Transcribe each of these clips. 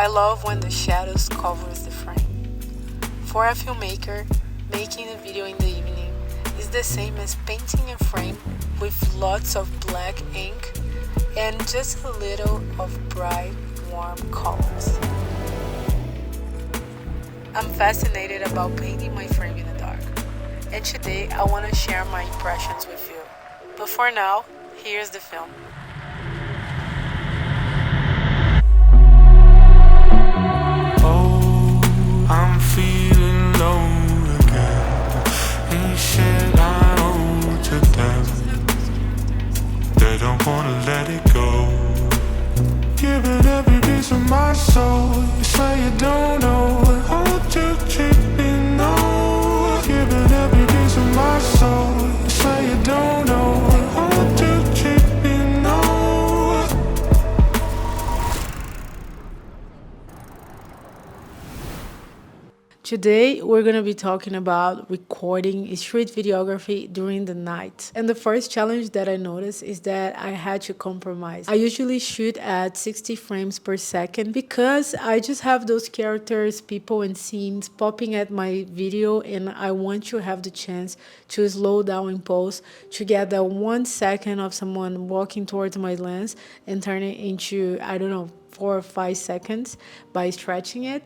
I love when the shadows covers the frame. For a filmmaker, making a video in the evening is the same as painting a frame with lots of black ink and just a little of bright, warm colors. I'm fascinated about painting my frame in the dark, and today I want to share my impressions with you. But for now, here's the film. I'm feeling low again. Ain't shit I owe to them. They don't wanna let it go. Giving every piece of my soul. You say you don't know how to treat me, no. Giving every piece of my soul. You say you don't know how to treat me, no. Today, we're going to be talking about recording street videography during the night. And the first challenge that I noticed is that I had to compromise. I usually shoot at 60 frames per second because I just have those characters, people, and scenes popping at my video, and I want to have the chance to slow down in post to get that 1 second of someone walking towards my lens and turn it into, I don't know, 4 or 5 seconds by stretching it.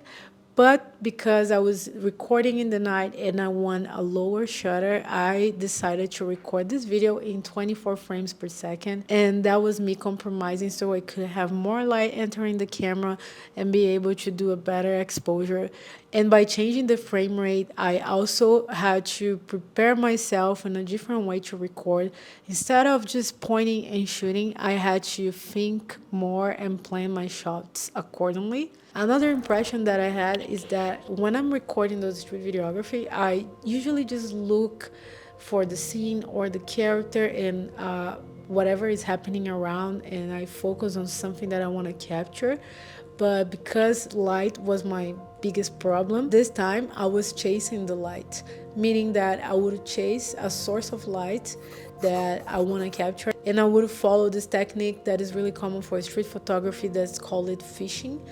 But because I was recording in the night and I want a lower shutter, I decided to record this video in 24 frames per second. And that was me compromising so I could have more light entering the camera and be able to do a better exposure. And by changing the frame rate, I also had to prepare myself in a different way to record. Instead of just pointing and shooting, I had to think more and plan my shots accordingly. Another impression that I had is that when I'm recording those street videography, I usually just look for the scene or the character and whatever is happening around, and I focus on something that I want to capture. But because light was my biggest problem, this time I was chasing the light, meaning that I would chase a source of light that I want to capture, and I would follow this technique that is really common for street photography that's called fishing.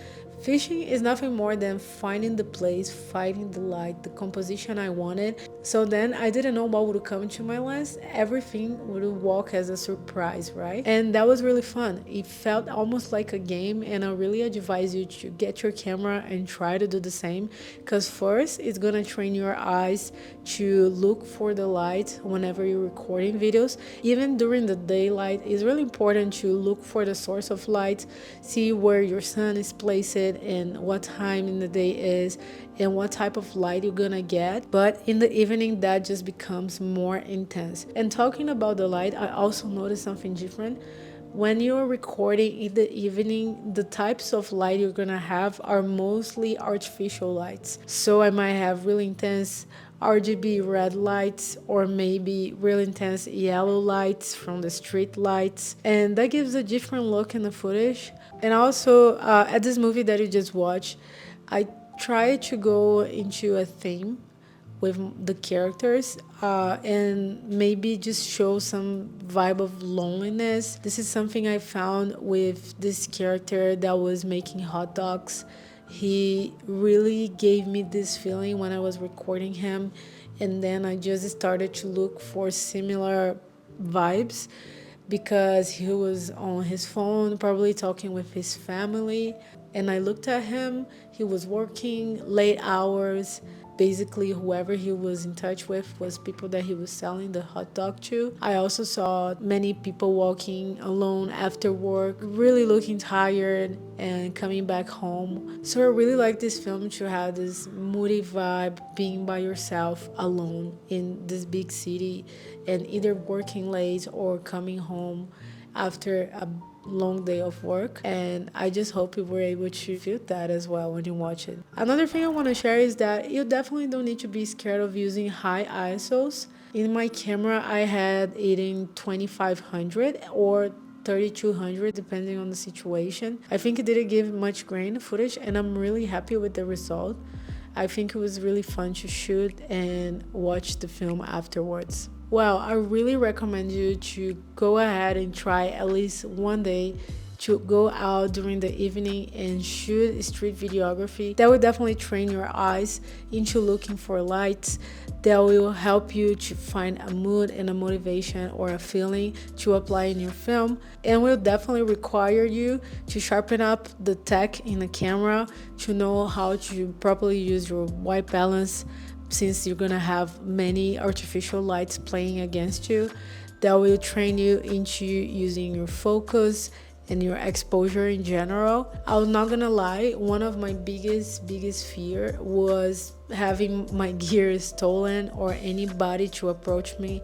Fishing is nothing more than finding the place, finding the light, the composition I wanted. So then I didn't know what would come to my lens. Everything would walk as a surprise, right? And that was really fun. It felt almost like a game, and I really advise you to get your camera and try to do the same. Because first, it's gonna train your eyes to look for the light whenever you're recording videos. Even during the daylight, it's really important to look for the source of light, see where your sun is placed, and what time in the day is and what type of light you're gonna get. But in the evening, that just becomes more intense. And talking about the light, I also noticed something different. When you're recording in the evening, the types of light you're gonna have are mostly artificial lights. So I might have really intense RGB red lights or maybe really intense yellow lights from the street lights, and that gives a different look in the footage. And also at this movie that you just watched, I tried to go into a theme with the characters and maybe just show some vibe of loneliness. This is something I found with this character that was making hot dogs. He really gave me this feeling when I was recording him, and then I just started to look for similar vibes because he was on his phone, probably talking with his family. And I looked at him, he was working late hours. Basically, whoever he was in touch with was people that he was selling the hot dog to. I also saw many people walking alone after work, really looking tired and coming back home. So I really like this film to have this moody vibe, being by yourself alone in this big city and either working late or coming home after a long day of work. And I just hope you were able to feel that as well when you watch it. Another thing I want to share is that you definitely don't need to be scared of using high ISOs. In my camera, I had it in 2500 or 3200 depending on the situation. I think it didn't give much grain footage, and I'm really happy with the result. I think it was really fun to shoot and watch the film afterwards. Well, I really recommend you to go ahead and try at least one day to go out during the evening and shoot street videography. That will definitely train your eyes into looking for lights. That will help you to find a mood and a motivation or a feeling to apply in your film, and will definitely require you to sharpen up the tech in the camera, to know how to properly use your white balance, since you're gonna have many artificial lights playing against you. That will train you into using your focus and your exposure in general. I'm not gonna lie, one of my biggest fear was having my gear stolen or anybody to approach me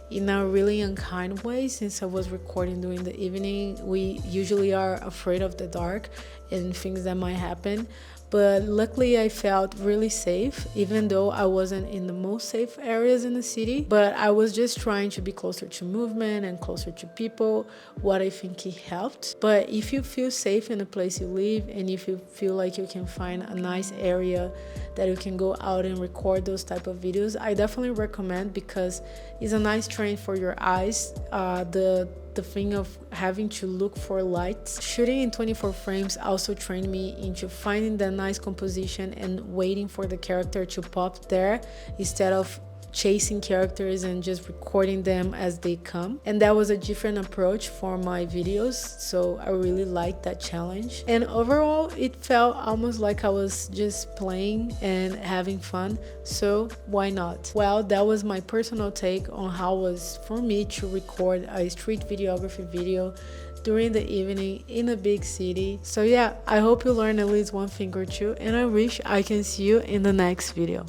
in a really unkind way. Since I was recording during the evening, we usually are afraid of the dark and things that might happen. But luckily I felt really safe, even though I wasn't in the most safe areas in the city. But I was just trying to be closer to movement and closer to people, what I think it helped. But if you feel safe in the place you live, and if you feel like you can find a nice area that you can go out and record those type of videos, I definitely recommend, because it's a nice train for your eyes. The thing of having to look for lights. Shooting in 24 frames also trained me into finding the nice composition and waiting for the character to pop there, instead of chasing characters and just recording them as they come. And that was a different approach for my videos, so I really liked that challenge. And overall it felt almost like I was just playing and having fun, so why not? Well, that was my personal take on how it was for me to record a street videography video during the evening in a big city. So yeah, I hope you learned at least one thing or two, and I wish I can see you in the next video.